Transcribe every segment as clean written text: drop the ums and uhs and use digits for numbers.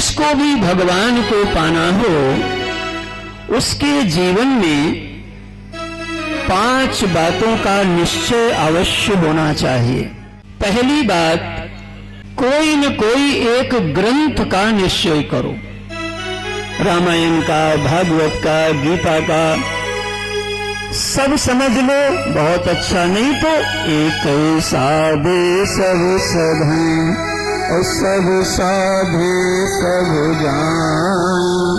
जिसको भी भगवान को पाना हो उसके जीवन में 5 बातों का निश्चय अवश्य होना चाहिए। पहली बात, कोई न कोई एक ग्रंथ का निश्चय करो। रामायण का, भागवत का, गीता का, सब समझ लो, बहुत अच्छा। नहीं तो एक साधे सब सधाएं और सब साधे सब जान।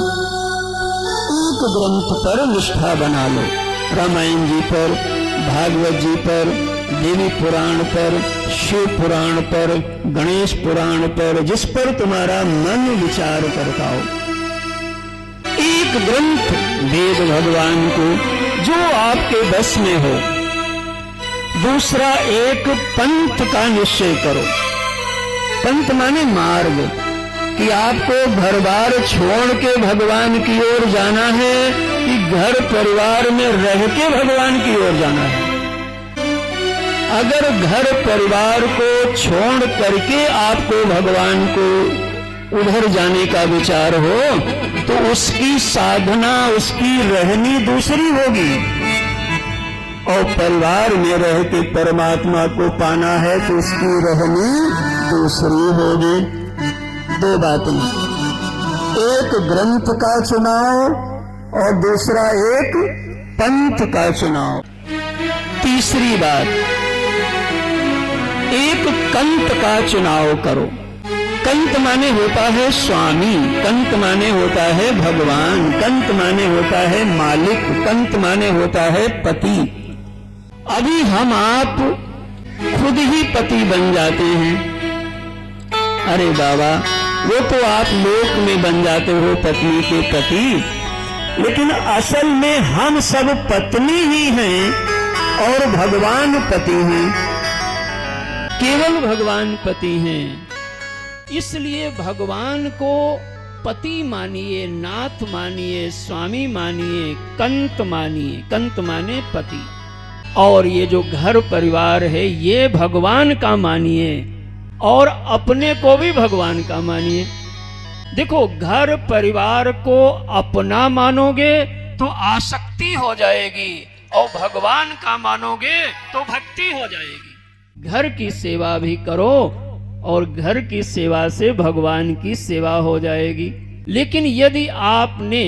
एक ग्रंथ पर निष्ठा बना लो। रामायण जी पर, भागवत जी पर, देवी पुराण पर, शिव पुराण पर, गणेश पुराण पर, जिस पर तुम्हारा मन विचार करता हो। एक ग्रंथ वेद भगवान को जो आपके बस में हो। दूसरा, एक पंथ का निश्चय करो। पंथ माने मार्ग, कि आपको घर बार छोड़ के भगवान की ओर जाना है कि घर परिवार में रह के भगवान की ओर जाना है। अगर घर परिवार को छोड़ करके आपको भगवान को उधर जाने का विचार हो तो उसकी साधना, उसकी रहनी दूसरी होगी। और परिवार में रह के परमात्मा को पाना है तो उसकी रहनी दूसरी होगी। 2 बातें, एक ग्रंथ का चुनाव और दूसरा एक पंथ का चुनाव। तीसरी बात, एक कंत का चुनाव करो। कंत माने होता है स्वामी, कंत माने होता है भगवान, कंत माने होता है मालिक, कंत माने होता है पति। अभी हम आप खुद ही पति बन जाते हैं। अरे बाबा, वो तो आप लोक में बन जाते हो पत्नी के पति, लेकिन असल में हम सब पत्नी ही हैं और भगवान पति हैं। केवल भगवान पति हैं। इसलिए भगवान को पति मानिए, नाथ मानिए, स्वामी मानिए, कंत मानिए। कंत माने पति। और ये जो घर परिवार है ये भगवान का मानिए और अपने को भी भगवान का मानिए। देखो, घर परिवार को अपना मानोगे तो आसक्ति हो जाएगी और भगवान का मानोगे तो भक्ति हो जाएगी। घर की सेवा भी करो और घर की सेवा से भगवान की सेवा हो जाएगी। लेकिन यदि आपने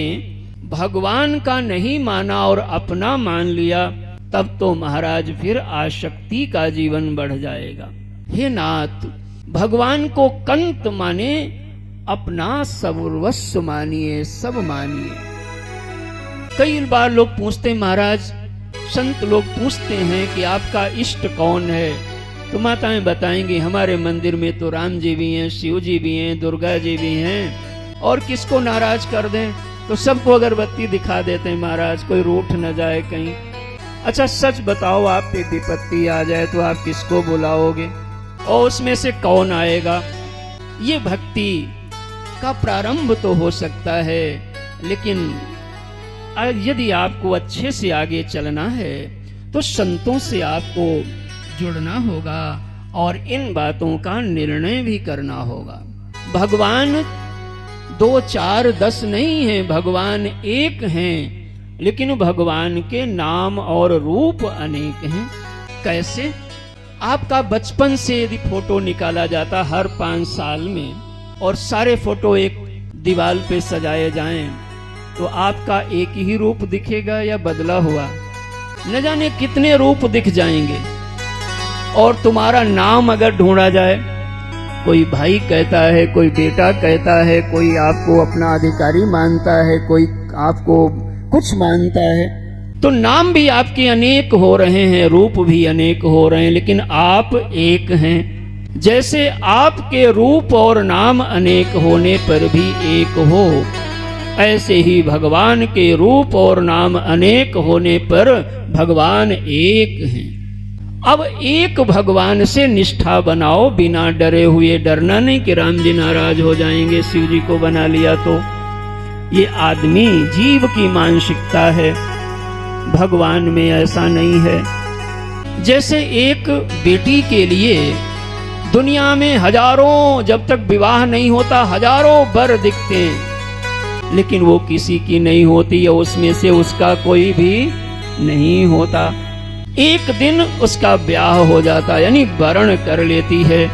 भगवान का नहीं माना और अपना मान लिया तब तो महाराज फिर आसक्ति का जीवन बढ़ जाएगा। हे नाथ, भगवान को कंत माने, अपना सर्वस्व मानिए, सब मानिए। कई बार लोग पूछते हैं, महाराज संत लोग पूछते हैं कि आपका इष्ट कौन है? तो माताएं बताएंगी, हमारे मंदिर में तो राम जी भी हैं, शिव जी भी हैं, दुर्गा जी भी हैं, और किसको नाराज कर दें तो सबको अगरबत्ती दिखा देते हैं महाराज, कोई रूठ न जाए कहीं। अच्छा सच बताओ, आप पे विपत्ति आ जाए तो आप किसको बुलाओगे और उसमें से कौन आएगा? ये भक्ति का प्रारंभ तो हो सकता है, लेकिन यदि आपको अच्छे से आगे चलना है तो संतों से आपको जुड़ना होगा और इन बातों का निर्णय भी करना होगा। भगवान 2, 4, 10 नहीं है, भगवान एक हैं, लेकिन भगवान के नाम और रूप अनेक हैं। कैसे? आपका बचपन से यदि फोटो निकाला जाता हर 5 साल में और सारे फोटो एक दीवार पे सजाए जाएं तो आपका एक ही रूप दिखेगा या बदला हुआ? न जाने कितने रूप दिख जाएंगे। और तुम्हारा नाम अगर ढूंढा जाए, कोई भाई कहता है, कोई बेटा कहता है, कोई आपको अपना अधिकारी मानता है, कोई आपको कुछ मानता है, तो नाम भी आपके अनेक हो रहे हैं, रूप भी अनेक हो रहे हैं, लेकिन आप एक हैं। जैसे आपके रूप और नाम अनेक होने पर भी एक हो, ऐसे ही भगवान के रूप और नाम अनेक होने पर भगवान एक हैं। अब एक भगवान से निष्ठा बनाओ बिना डरे हुए। डरना नहीं कि राम जी नाराज हो जाएंगे, शिव जी को बना लिया तो। ये आदमी जीव की मानसिकता है, भगवान में ऐसा नहीं है। जैसे एक बेटी के लिए दुनिया में हजारों, जब तक विवाह नहीं होता हजारों वर दिखते हैं, लेकिन वो किसी की नहीं होती है, उसमें से उसका कोई भी नहीं होता। एक दिन उसका ब्याह हो जाता, यानी वरण कर लेती है,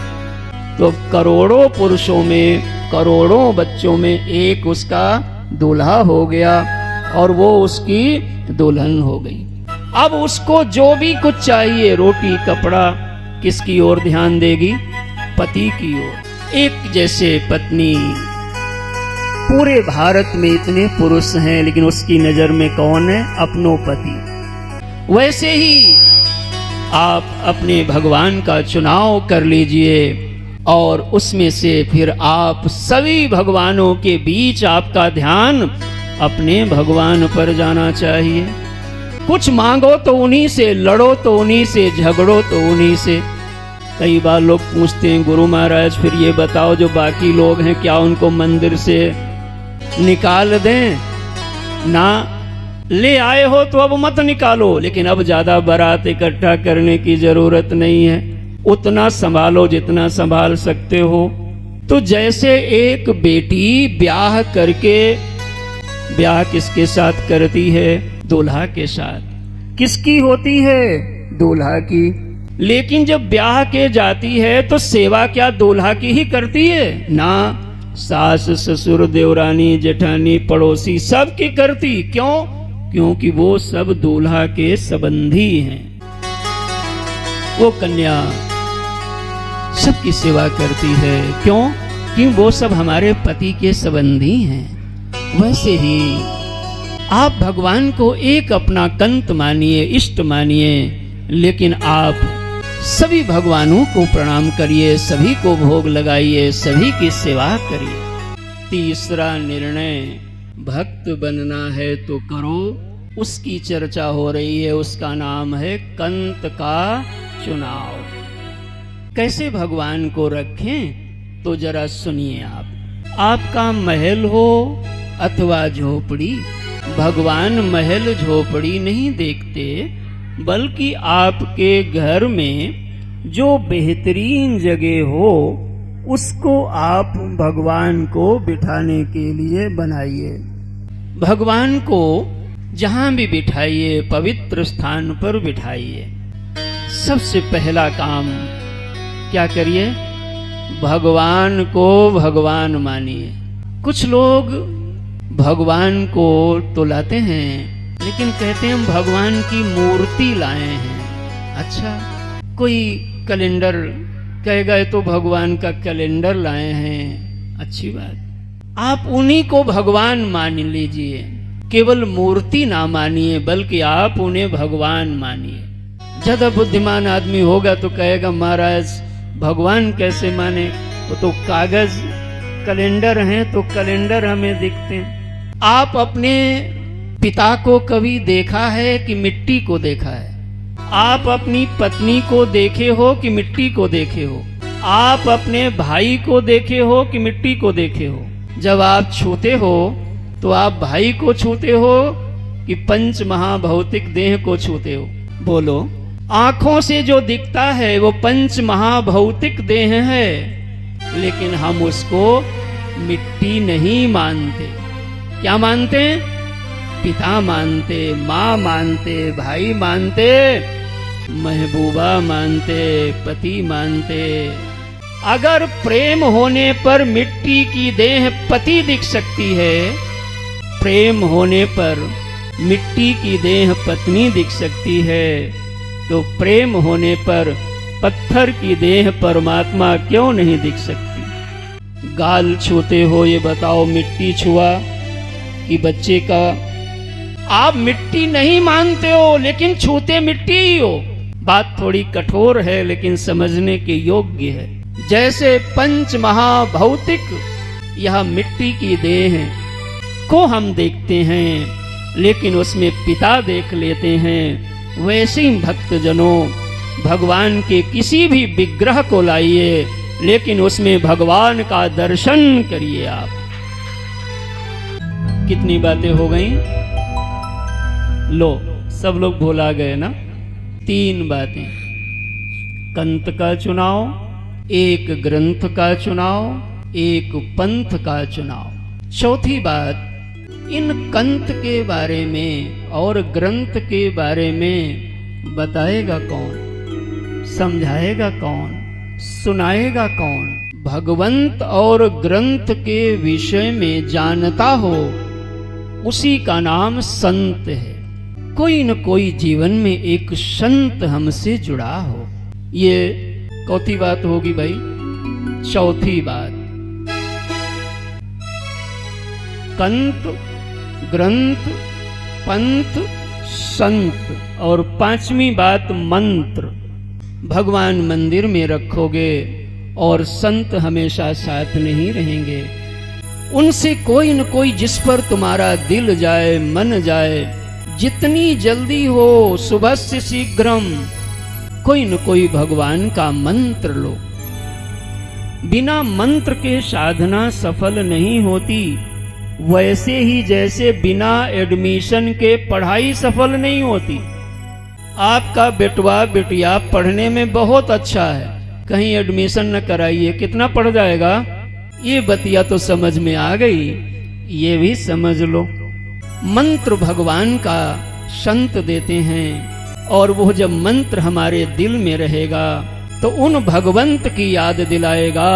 तो करोड़ों पुरुषों में, करोड़ों बच्चों में एक उसका दूल्हा हो गया और वो उसकी दुल्हन हो गई। अब उसको जो भी कुछ चाहिए, रोटी कपड़ा, किसकी ओर ध्यान देगी? पति की ओर। एक जैसे पत्नी, पूरे भारत में इतने पुरुष हैं लेकिन उसकी नजर में कौन है? अपनो पति। वैसे ही आप अपने भगवान का चुनाव कर लीजिए और उसमें से फिर आप सभी भगवानों के बीच आपका ध्यान अपने भगवान पर जाना चाहिए। कुछ मांगो तो उन्हीं से, लड़ो तो उन्हीं से, झगड़ो तो उन्हीं से। कई बार लोग पूछते हैं, गुरु महाराज फिर ये बताओ जो बाकी लोग हैं क्या उनको मंदिर से निकाल दें? ना, ले आए हो तो अब मत निकालो, लेकिन अब ज्यादा बारात इकट्ठा करने की जरूरत नहीं है, उतना संभालो जितना संभाल सकते हो। तो जैसे एक बेटी ब्याह करके, ब्याह किसके साथ करती है? दूल्हा के साथ। किसकी होती है? दूल्हा की। लेकिन जब ब्याह के जाती है तो सेवा क्या दूल्हा की ही करती है? ना, सास ससुर देवरानी जेठानी पड़ोसी सब की करती। क्यों? क्योंकि वो सब दूल्हा के संबंधी हैं। वो कन्या सबकी सेवा करती है। क्यों? कि वो सब हमारे पति के संबंधी हैं। वैसे ही आप भगवान को एक अपना कंत मानिए, इष्ट मानिए, लेकिन आप सभी भगवानों को प्रणाम करिए, सभी को भोग लगाइए, सभी की सेवा करिए। तीसरा निर्णय, भक्त बनना है तो करो, उसकी चर्चा हो रही है, उसका नाम है कंत का चुनाव। कैसे भगवान को रखें तो जरा सुनिए आप। आपका महल हो अथवा झोपड़ी, भगवान महल झोपड़ी नहीं देखते, बल्कि आपके घर में जो बेहतरीन जगह हो उसको आप भगवान को बिठाने के लिए बनाइए। भगवान को जहां भी बिठाइए, पवित्र स्थान पर बिठाइए। सबसे पहला काम क्या करिए? भगवान को भगवान मानिए। कुछ लोग भगवान को तो लाते हैं, लेकिन कहते हैं हम भगवान की मूर्ति लाए हैं। अच्छा, कोई कैलेंडर कहेगा ये तो भगवान का कैलेंडर लाए हैं, अच्छी बात। आप उन्हीं को भगवान मान लीजिए, केवल मूर्ति ना मानिए, बल्कि आप उन्हें भगवान मानिए। ज्यादा बुद्धिमान आदमी होगा तो कहेगा महाराज भगवान कैसे माने, वो तो कागज कैलेंडर हैं तो कैलेंडर हमें दिखते हैं। आप अपने पिता को कभी देखा है कि मिट्टी को देखा है? आप अपनी पत्नी को देखे हो कि मिट्टी को देखे हो? आप अपने भाई को देखे हो कि मिट्टी को देखे हो? जब आप छूते हो तो आप भाई को छूते हो कि पंच महाभौतिक देह को छूते हो? बोलो। आंखों से जो दिखता है वो पंच महाभौतिक देह है, लेकिन हम उसको मिट्टी नहीं मानते। क्या मानते? पिता मानते, माँ मानते, भाई मानते, महबूबा मानते, पति मानते। अगर प्रेम होने पर मिट्टी की देह पति दिख सकती है, प्रेम होने पर मिट्टी की देह पत्नी दिख सकती है, तो प्रेम होने पर पत्थर की देह परमात्मा क्यों नहीं दिख सकती? गाल छूते हो ये बताओ, मिट्टी छुआ कि बच्चे का? आप मिट्टी नहीं मानते हो लेकिन छूते मिट्टी ही हो। बात थोड़ी कठोर है लेकिन समझने के योग्य है। जैसे पंच महाभौतिक यह मिट्टी की देह को हम देखते हैं लेकिन उसमें पिता देख लेते हैं, वैसे ही भक्तजनों भगवान के किसी भी विग्रह को लाइए लेकिन उसमें भगवान का दर्शन करिए आप। कितनी बातें हो गई? लो, सब लोग भुला गए ना? 3 बातें। कंत का चुनाव, एक ग्रंथ का चुनाव, एक पंथ का चुनाव। चौथी बात, इन कंत के बारे में और ग्रंथ के बारे में बताएगा कौन, समझाएगा कौन, सुनाएगा कौन? भगवंत और ग्रंथ के विषय में जानता हो उसी का नाम संत है। कोई न कोई जीवन में एक संत हमसे जुड़ा हो। ये कौथी बात होगी भाई? चौथी बात। कंत, ग्रंथ, पंथ, संत। और पांचवी बात मंत्र। भगवान मंदिर में रखोगे और संत हमेशा साथ नहीं रहेंगे। उनसे कोई न कोई जिस पर तुम्हारा दिल जाए, मन जाए, जितनी जल्दी हो सुबह से शीघ्रम कोई न कोई भगवान का मंत्र लो। बिना मंत्र के साधना सफल नहीं होती, वैसे ही जैसे बिना एडमिशन के पढ़ाई सफल नहीं होती। आपका बेटवा बेटिया पढ़ने में बहुत अच्छा है, कहीं एडमिशन न कराइए, कितना पढ़ जाएगा? ये बतिया तो समझ में आ गई, ये भी समझ लो। मंत्र भगवान का संत देते हैं, और वो जब मंत्र हमारे दिल में रहेगा तो उन भगवंत की याद दिलाएगा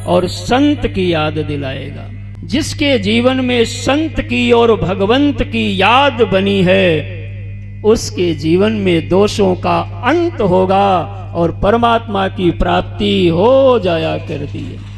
और संत की याद दिलाएगा। जिसके जीवन में संत की और भगवंत की याद बनी है, उसके जीवन में दोषों का अंत होगा और परमात्मा की प्राप्ति हो जाया करती है।